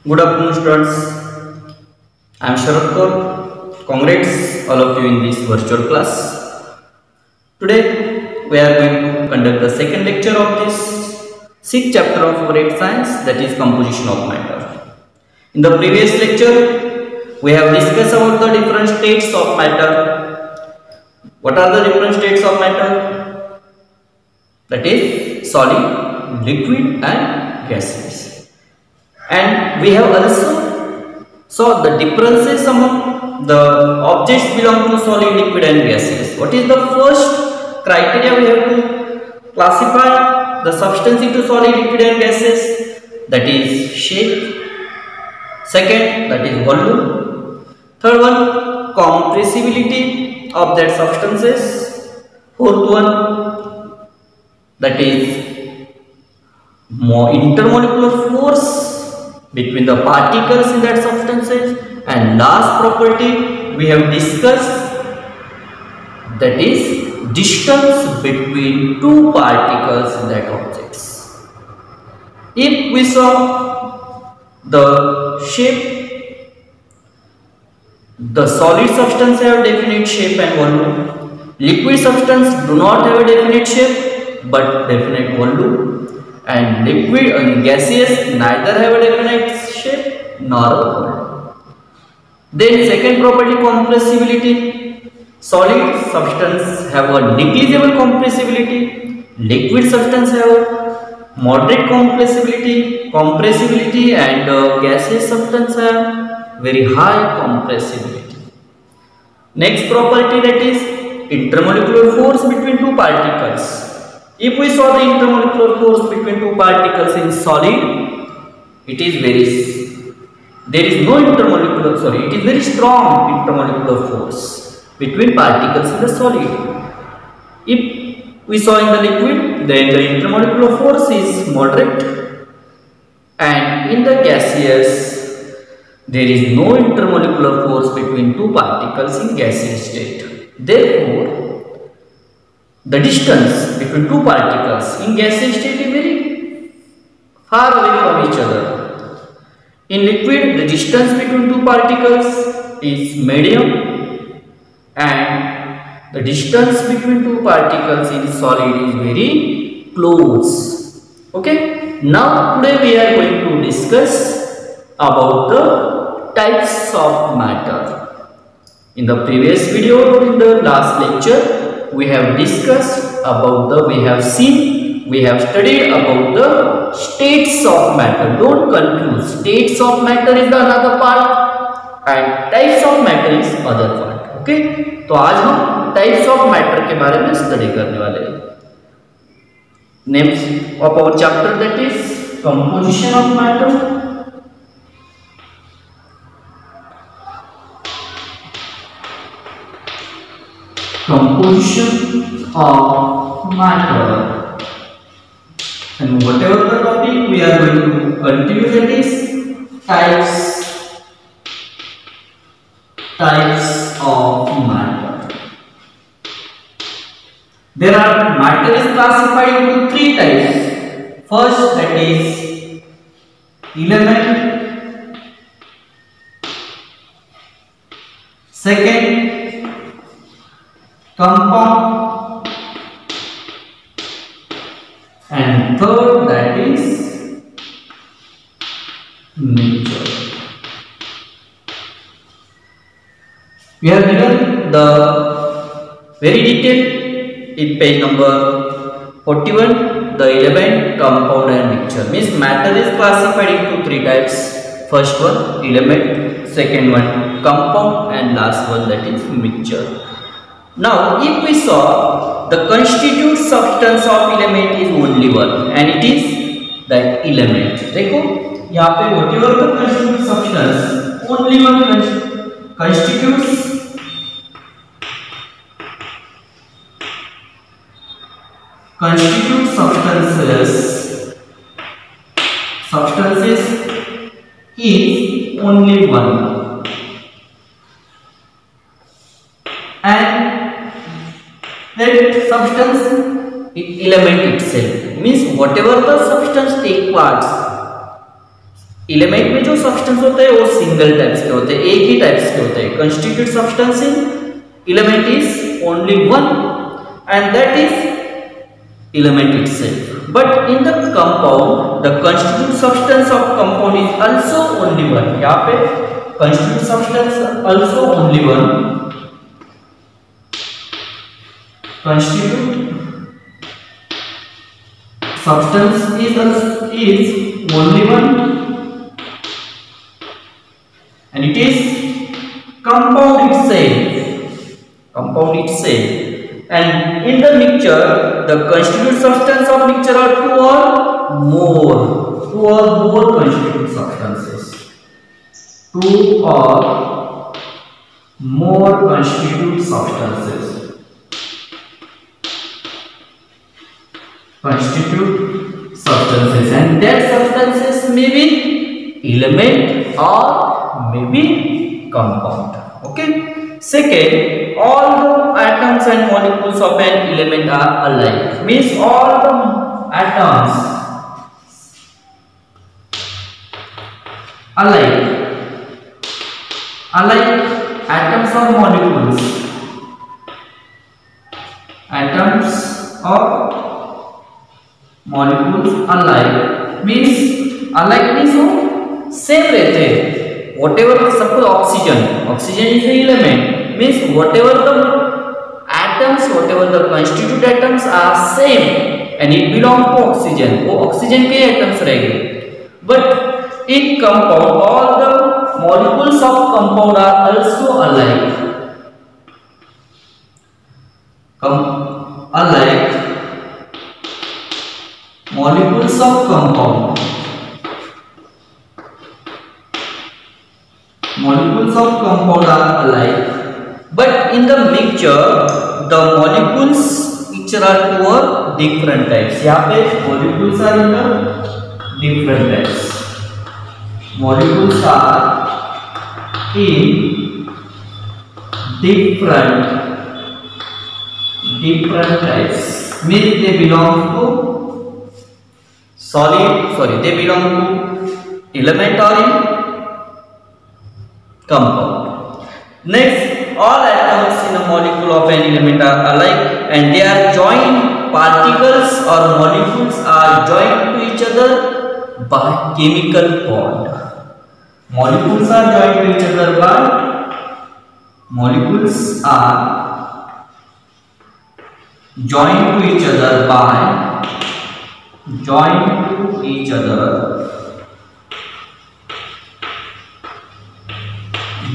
Good afternoon, students. I am Sharad Kaur. Congrats all of you in this virtual class. Today we are going to conduct the second lecture of this sixth chapter of our science, that is composition of matter. In the previous lecture, we have discussed about the different states of matter. What are the different states of matter? That is solid, liquid, and gaseous. And we have also saw the differences among the objects belong to solid, liquid, and gaseous. What is the first criteria we have to classify the substance into solid, liquid, and gaseous? That is shape. Second, that is volume. Third one, compressibility of that substances. Fourth one, that is intermolecular force between the particles in that substances, and last property we have discussed, that is distance between two particles in that objects. If we saw the shape, the solid substance have definite shape and volume. Liquid substance do not have a definite shape but definite volume. And liquid and gaseous neither have a definite shape nor a volume. Then second property, compressibility. Solid substance have a negligible compressibility. Liquid substance have moderate compressibility, and gaseous substance have very high compressibility. Next property, that is intermolecular force between two particles. If we saw the intermolecular force between two particles in solid, it is very strong intermolecular force between particles in the solid. If we saw in the liquid, then the intermolecular force is moderate, and in the gaseous, there is no intermolecular force between two particles in gaseous state. Therefore, the distance between two particles in gaseous state is very far away from each other. In liquid, the distance between two particles is medium, and the distance between two particles in solid is very close. Okay. Now today we are going to discuss about the types of matter. In the previous video or in the last lecture, we have discussed about we have studied about the states of matter. Don't confuse. States of matter is the another part and types of matter is other part. Okay. तो आज हम types of matter के बारे में study करने वाले हैं. Names of our chapter, that is composition of matter. Composition of matter, and whatever the topic we are going to continue, that is types of matter. Matter is classified into three types. First, that is element. Second, compound, and third, that is mixture. We have given the very detailed in page number 41, the element, compound, and mixture. Means matter is classified into three types. First one, element. Second one, compound, and last one, that is mixture. Now, if we saw the constituent substance of element is only one, and it is that element. देखो यहाँ पे whatever the constituent substance, only one constitutes substances is only one, and that substance element itself, means whatever the substance take parts element में जो substance होते हैं वो single types के होते हैं, एक ही टाइप्स के होते हैं। Constitute substance in element is only one and that is element itself. But in the compound, the constituent substance of compound is also only one. यहाँ पे constituent substance also only one. Constituent substance is only one, and it is compound itself. Compound itself. And in the mixture, the constituent substance of mixture are two or more constituent substances. Two or more constituent substances. Constitute substances, and that substances may be element or may be compound. Okay. Second, all the atoms and molecules of an element are alike. Means all the atoms alike atoms or molecules. Atoms or molecules alike means same रहते हैं. Whatever, suppose oxygen is the element, means whatever the atoms, whatever the constituent atoms are same and it belong to oxygen, वो oxygen के atoms रहेंगे. But in compound, all the molecules of compound are also alike. Molecules of compound. Molecules of compound are alike, but in the mixture, the molecules mixture are two or different types. यहाँ पे molecules are in the different types. Molecules are in different types. Means they belong to they belong to element or in compound. Next, all atoms in a molecule of an element are alike and they are joined. Particles or molecules are joined to each other by chemical bond. Molecules are joined to each other by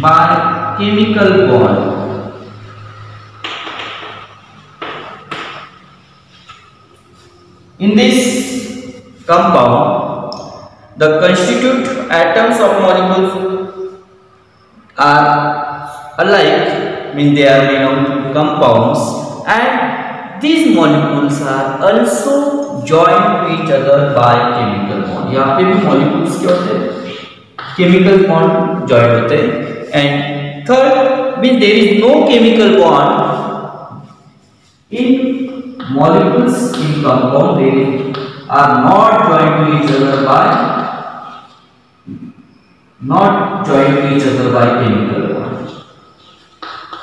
by chemical bond. In this compound, the constituent atoms of molecules are alike, means they are belong to compounds, and these molecules are also joined to each other by chemical bond. यहाँ पे भी molecules क्या होते हैं? Chemical bond joined होते हैं. And third, means there is no chemical bond in molecules in compound. They are not joined to each other by chemical bond.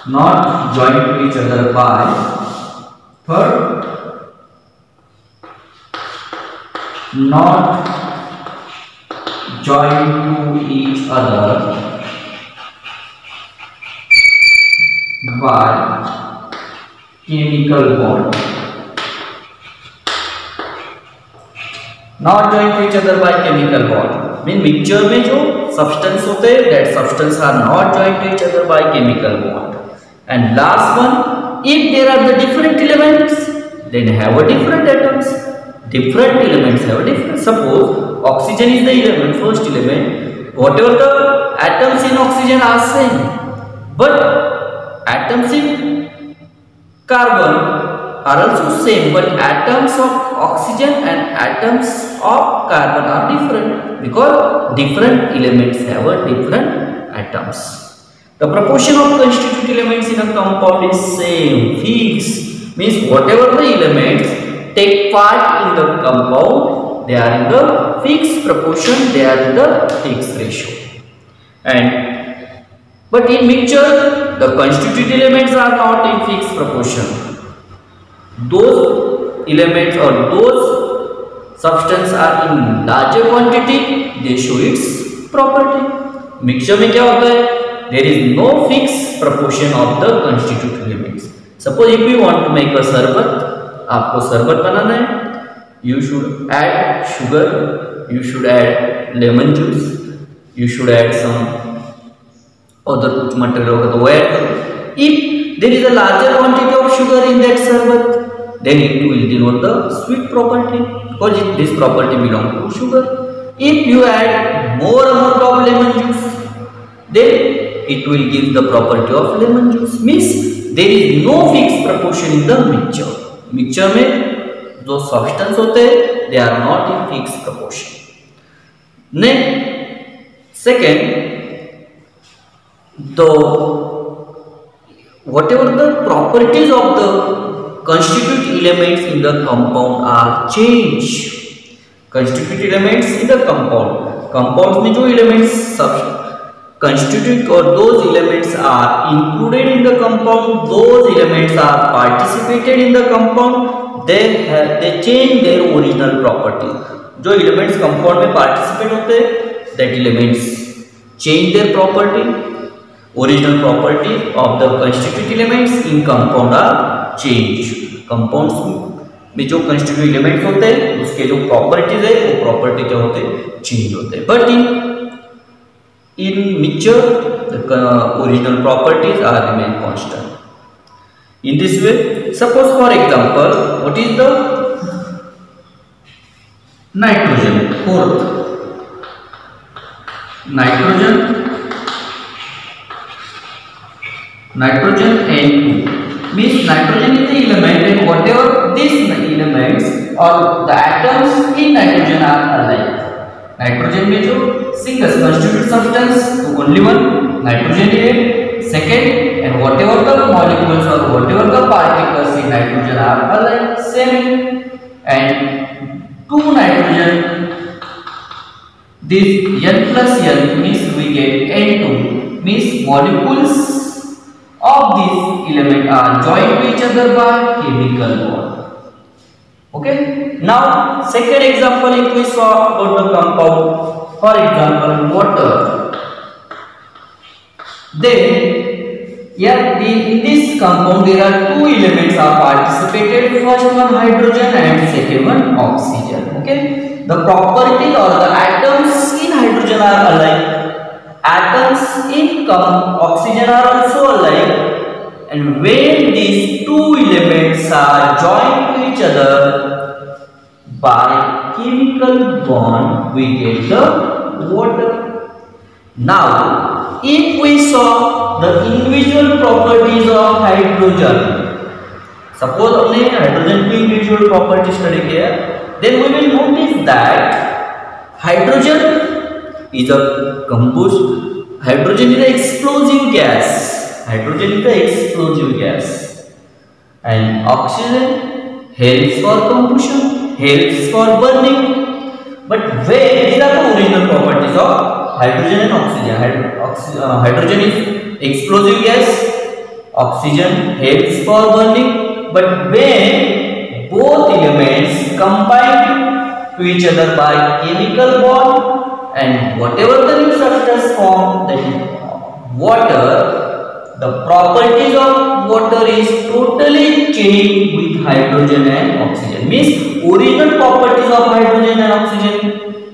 Not joined to each other by third, not joined to each other by chemical bond. Not joined to each other by chemical bond mean mixture में जो substance होते हैं, that substance are not joined to each other by chemical bond. And last one, if there are the different elements, then have a different atoms. Different elements have a different. Suppose oxygen is the element, first element. Whatever the atoms in oxygen are same, but atoms in carbon are also same, but atoms of oxygen and atoms of carbon are different because different elements have a different atoms. The proportion of constituent elements in a compound is same, fixed, means whatever the elements take part in the compound, they are in the fixed proportion, they are in the fixed ratio. And but in mixture, the constituent elements are not in fixed proportion. Those elements or those substance are in larger quantity, they show its property. Mixture में क्या होता है? There is no fixed proportion of the constituent elements. Suppose if you want to make a शरबत, आपको शरबत बनाना है, you should add sugar, you should add lemon juice, you should add some other material होगा तो वो add करो. If there is a larger quantity of sugar in that शरबत, then it will denote the sweet property because this property belongs to sugar. If you add more amount of lemon juice, then it will give the property of lemon juice. Means there is no fixed proportion in the mixture. Mixture में जो substance होते हैं, they are not in fixed proportion. Next, second, the whatever the properties of the constituent elements in the compound are changed. Constituent elements in the compounds में जो elements constituent or those elements are included in the compound, those elements are participated in the compound, they change their original property. जो elements compound में participate होते हैं, that elements change their property. Original property of the constituent elements in compound are changed. Compounds में जो constituent elements होते हैं, उसके जो properties है, वो property क्या होते हैं, change होते हैं. But in mixture, the original properties are remain constant. In this way, suppose for example, what is the nitrogen? Fourth, nitrogen N2 means nitrogen is the element, and whatever these elements or the atoms in nitrogen are alike. Nitrogen में जो single constituent substance तो only one nitrogen है. Second, and whatever the molecules or whatever the particles in nitrogen are alike, same. And two nitrogen, this N plus N means we get N2, means molecules of this element are joined to each other by chemical bond. Okay. Now, second example, if we saw about the compound, for example, water. Then, yeah, in this compound there are two elements are participated. First one hydrogen and second one oxygen. Okay. The property or the atoms in hydrogen are alike. Atoms in oxygen are also alike. And when these two elements are joined to each other by chemical bond, we get the water. Now, if we saw the individual properties of hydrogen, suppose हमने hydrogen की individual property study किया, then we will notice that hydrogen is a combust. Hydrogen is an explosive gas. Hydrogen is the explosive gas, and oxygen helps for combustion, helps for burning. But where these are the original properties of hydrogen and oxygen. Hydrogen is explosive gas, oxygen helps for burning. But when both elements combine to each other by chemical bond, and whatever the new substance form, that is water, the properties of water is totally changed with hydrogen and oxygen. Means original properties of hydrogen and oxygen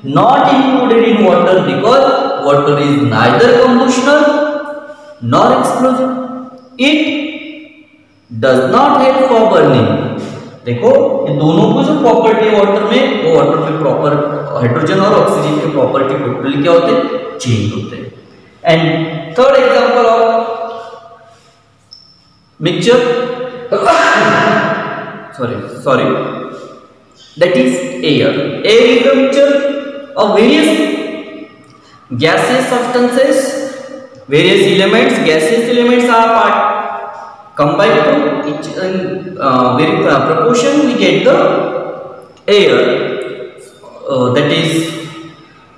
not included in water because water is neither combustional nor explosive. It does not help for burning. देखो ये दोनों को जो property है water में, वो water में proper hydrogen और ऑक्सीजन के प्रॉपर्टी टोटली क्या होते हैं, चेंज होते हैं. And third example of mixture sorry that is air. Air is a mixture of various gaseous substances, various elements. Gaseous elements are combined to each very proportion, we get the air. that is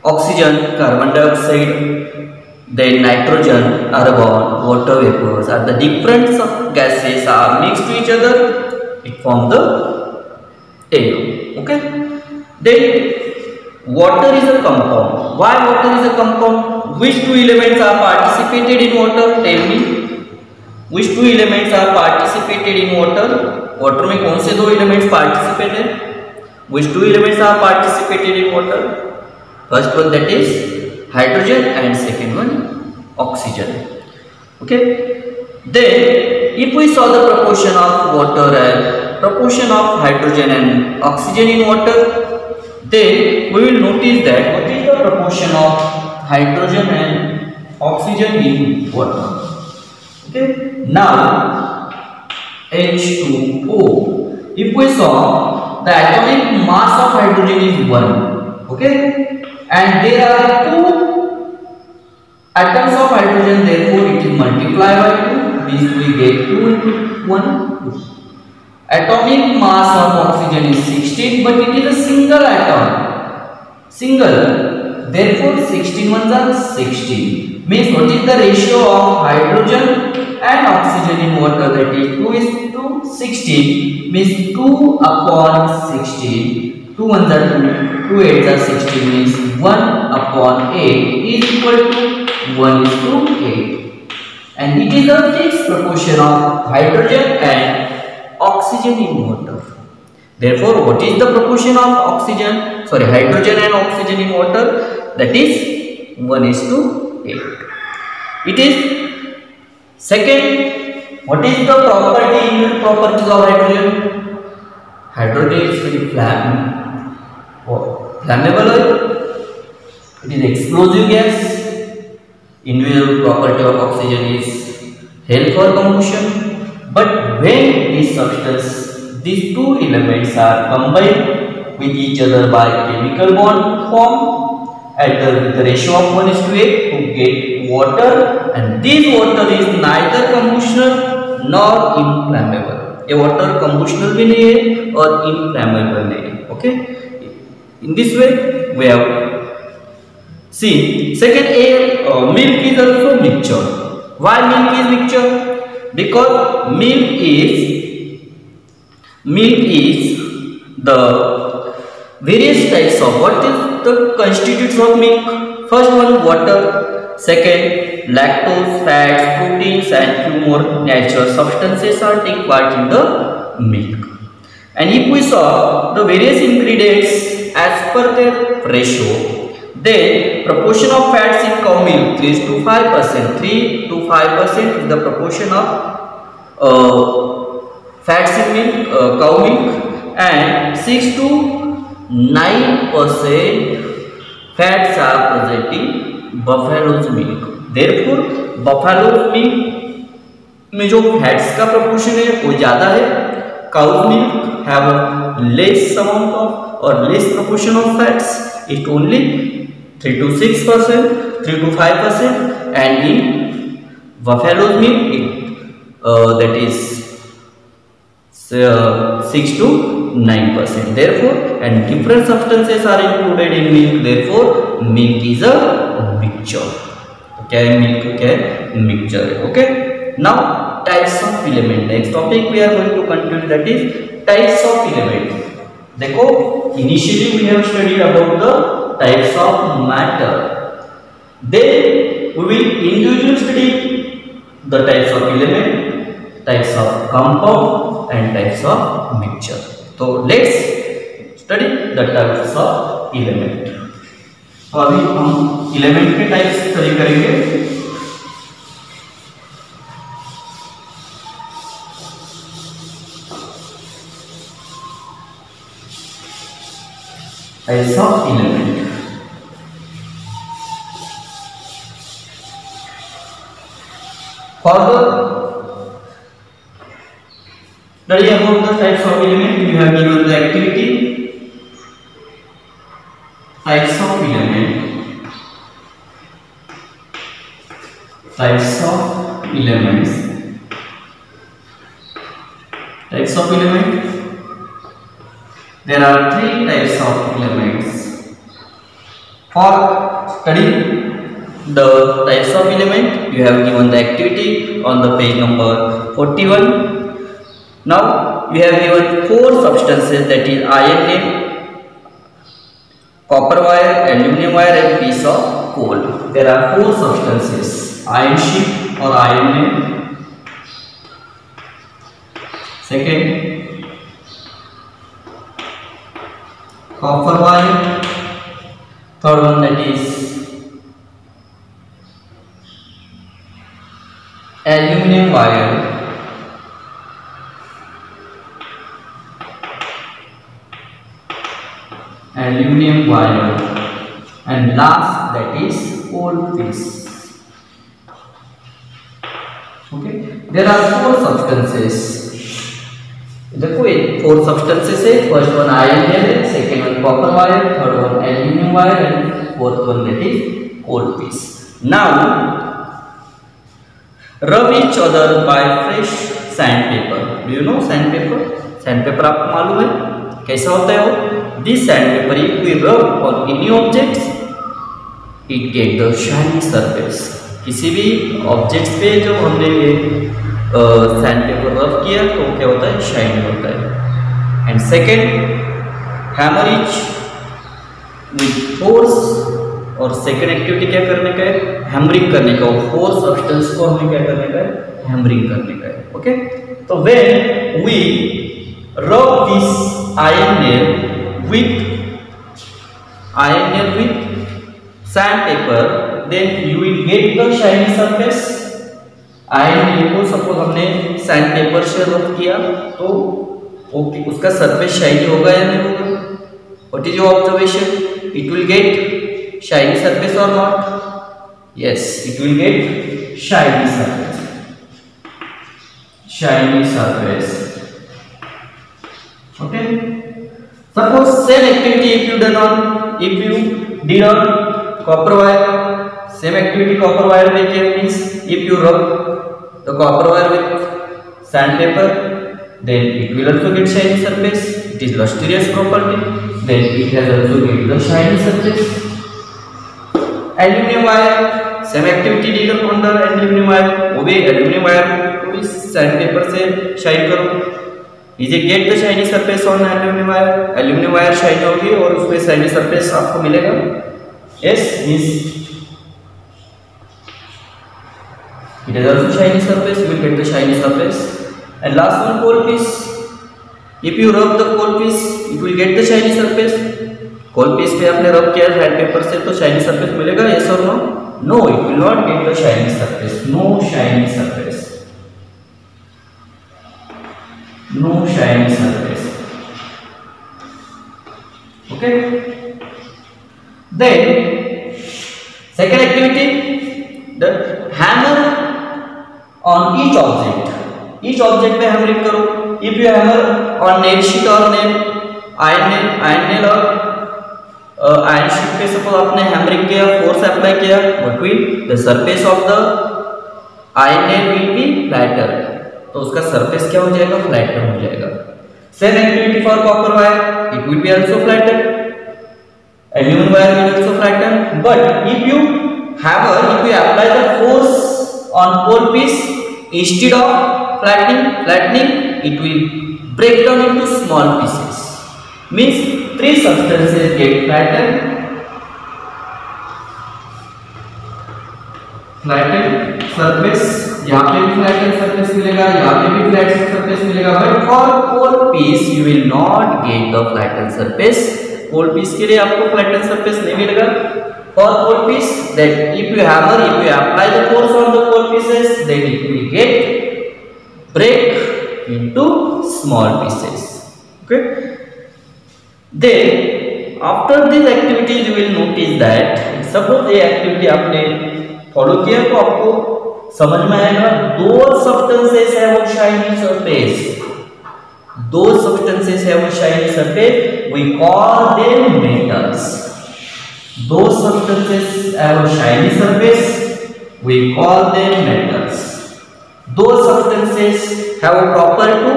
oxygen, carbon dioxide, then nitrogen, argon, water vapors are the different gases are mixed to each other. It forms the air. Okay. Then water is a compound. Why water is a compound? Which two elements are participated in water? Tell me. Which two elements are participated in water? Water में कौन से दो elements participate हैं? Which two elements are participated in water? First one that is hydrogen and second one oxygen. Okay. Then if we saw the proportion of water and proportion of hydrogen and oxygen in water, then we will notice that what is the proportion of hydrogen and oxygen in water. Okay. Now H2O. If we saw the atomic mass of hydrogen is 1. Okay. And there are 2 atoms of hydrogen, therefore it is multiplied by 2, means we get 2 into 1. Atomic mass of oxygen is 16, but it is a single atom. Single. Therefore 16 ones are 16. Means what is the ratio of hydrogen and oxygen in water? That is 2:16. Means 2 upon 16. 2 ones are 2, 2 8s are 16, means 1 upon 8 is equal to 1:8. And it is a fixed proportion of hydrogen and oxygen in water. Therefore, what is the proportion of hydrogen and oxygen in water? That is 1:8. It is second. What is the properties of hydrogen? Hydrogen is very flammable. It is explosive gas. Individual property of oxygen is held for combustion. But when these two elements are combined with each other by chemical bond form at the ratio of 1:8 to get water, and this water is neither combustional nor inflammable. ये water combustional भी नहीं है और inflammable नहीं है. Okay. In this way we have seen. Second, milk is also mixture. Why milk is mixture? Because milk is the various types of, what is the constituents of milk? First one, water. Second, lactose, fats, proteins and few more natural substances are take part in the milk. And if we saw the various ingredients as per their ratio, then proportion of fats in cow milk 3 to 5%. 3 to 5% is the proportion of fats in milk, cow milk, and 6 to 9% fats are present in buffalo's milk. Therefore, buffalo's milk में जो fats का proportion है वो ज़्यादा है. Cow's milk have a less amount of or less proportion of fats. It only 3 to 6%, 3 to 5%, and in buffalo's milk that is 6 to 9%. Therefore, and different substances are included in milk. Therefore, milk is a mixture. Okay, milk okay, mixture. Okay. Now, types of element. Next topic we are going to continue, that is types of element. देखो, initially we have studied about the types of matter. Then we will individually study the types of element, types of compound, and types of mixture. So let's study the types of element. तो अभी हम element के types study करेंगे. Types of element. Further study about the types of element, we have given the activity. Types of element. Types of elements. Types of element. There are 3 types of elements. For studying the types of element, you have given the activity on the page number 41. Now you have given 4 substances, that is iron nail, copper wire, aluminum wire and piece of coal. There are 4 substances: iron sheet or iron nail, second copper wire, third one that is aluminum wire, and last that is coal piece. Okay, there are 4 substances. देखो ये 4 substances है. First one iron nail है, second one copper wire, third one aluminum wire and fourth one that is coal piece. Now rub each other by fresh sandpaper. Do you know sandpaper? Sandpaper आपको मालूम है कैसा होता है वो? This sandpaper, if we rub on any objects, it get the shiny surface. किसी भी objects पे जो हमने ये सैंडपेपर रब किया तो क्या होता है? शाइनी होता है. And second hammer etch with force. और सेकेंड एक्टिविटी क्या करने का है? हैमरिंग करने का. वो 4 सब्सटेंस को हमें क्या करने का है? हैमरिंग करने का है. ओके, तो when we rub this iron nail with sandpaper, then you will get the shiny surface. Iron nail को सपोज हमने सैंडपेपर से रब किया तो ओके, उसका सरफेस शाइनी होगा या नहीं होगा? What is your observation? It will get shiny surface or not? Yes, it will get shiny surface. Okay, suppose same activity if you did on copper wire, same activity copper wire में क्या means? If you rub the copper wire with sandpaper, then it will also get shiny surface. It is lustrous property. Then it has also get the shiny surface. Aluminum wire, same activity did on the aluminum wire. वो भी aluminum wire को भी sandpaper से shine करो. Is it get the shiny surface on aluminum wire? Aluminum wire shiny होगी और उसपे shiny surface आपको मिलेगा. Yes, means it has also shiny surface. You will get the shiny surface. And last one, coal piece. If you rub the coal piece, it will get the shiny surface. Coal piece पे आपने rub किया sandpaper से तो shiny surface मिलेगा? Yes or no? No, it will not get the shiny surface. No shiny surface. No shiny surface. Okay. Then second activity, the hammer on each object. Each object पे hammering करो. If you hammer on nail sheet or iron nail or iron sheet पे suppose आपने hammering किया, force apply किया, what will the surface of the iron nail will be flatter. तो उसका surface क्या हो जाएगा? फ्लैटर हो जाएगा. Same activity for copper wire, it will be also flatter. Aluminium wire will also flatten. But if you apply the force on coal piece, instead of flattening, it will break down into small pieces. Means 3 substances get flattened. Flatted surface, यहाँ पे भी flatted surface मिलेगा, यहाँ पे भी flatted surface मिलेगा. But for coal piece you will not get the flatted surface. Coal piece के लिए आपको फ्लैटेड सरफेस नहीं मिलेगा. For coal piece, that if you apply the force on the coal pieces, then it will break into small pieces. Okay. Then after these activities you will notice that suppose ये activity आपने follow किया तो आपको समझ में आएगा. 2 substances है वो shiny surface. 2 substances है वो shiny surface. We call them metals. 2 substances है वो shiny surface. We call them metals. 2 substances have a proper to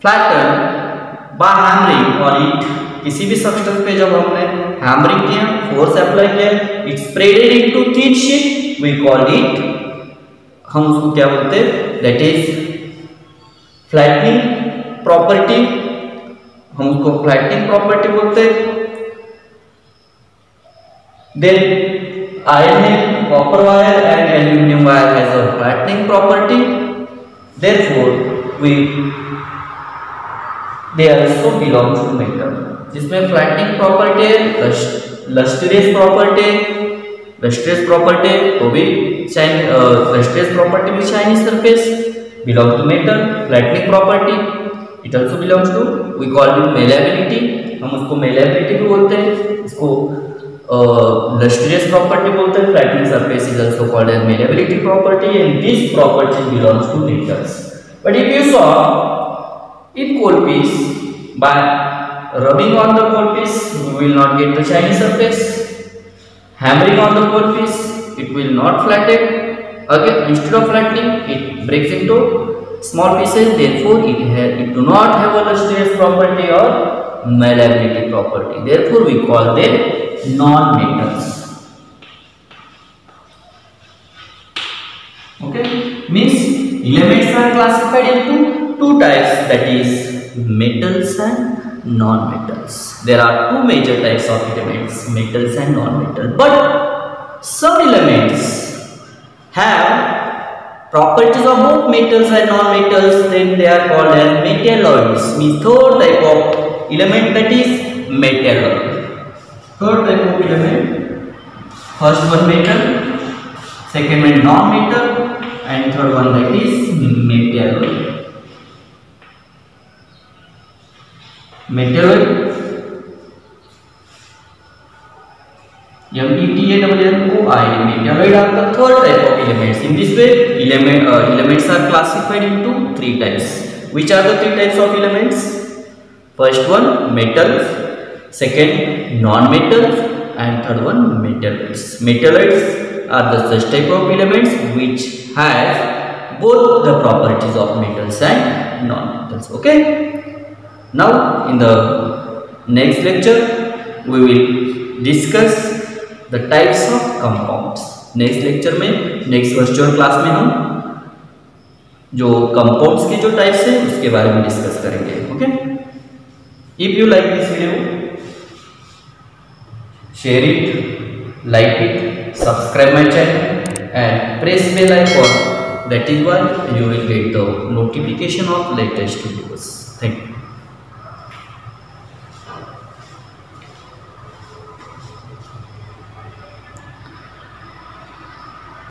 flatten by hammering on it. किसी भी सब्सटेंस पे जब हमने हैमरिंग किया, फोर्स अप्लाई किया, it spreaded into thin sheet, we call it, हम उसको क्या बोलते हैं, दैट इज फ्लैटनिंग प्रॉपर्टी, हम उसको फ्लैटनिंग प्रॉपर्टी बोलते हैं। देन आयरन है, copper wire and aluminium wire has a flattening property, therefore they also belong to metal, जिसमें फ्लैटनिंग प्रॉपर्टी है, लस्ट्रियस प्रॉपर्टी, लस्ट्रियस प्रॉपर्टी तो भी लस्ट्रियस प्रॉपर्टी भी shiny surface belong to metal, flattening property it also belongs to, we call it malleability, हम उसको malleability भी बोलते हैं, इसको लस्ट्रियस प्रॉपर्टी बोलते हैं, flattening surface is also called as malleability property and this property belongs to metals. But if you saw in coal piece, by rubbing on the coal piece we will not get the shiny surface, hammering on the coal piece it will not flatten, again instead of flattening it breaks into small pieces, therefore it do not have a lustrous property or malleability property, therefore we call them non-metals. Okay, means elements are classified into two types, that is metals and non-metals. There are two major types of elements, metals and non-metal, but some elements have properties of both metals and non-metals, then they are called as metalloids, means third type of element, that is metalloid. Third type of element, first one metal, second one non-metal, and third one that is metalloid. Metalloid, M-E-T-A-L-L-O-I, metalloid are the third type of elements. In this way, elements are classified into three types. Which are the three types of elements? First one metals, second non-metals, and third one metalloids. Metalloids are the such type of elements which have both the properties of metals and non-metals. Okay. Now in the next lecture we will discuss the types of compounds. Next lecture में, next virtual class में हम जो compounds के जो types हैं उसके बारे में discuss करेंगे. Okay. If you like this video, share it, like it, subscribe my channel and press bell icon. That is why you will get the notification of latest videos. Thank you.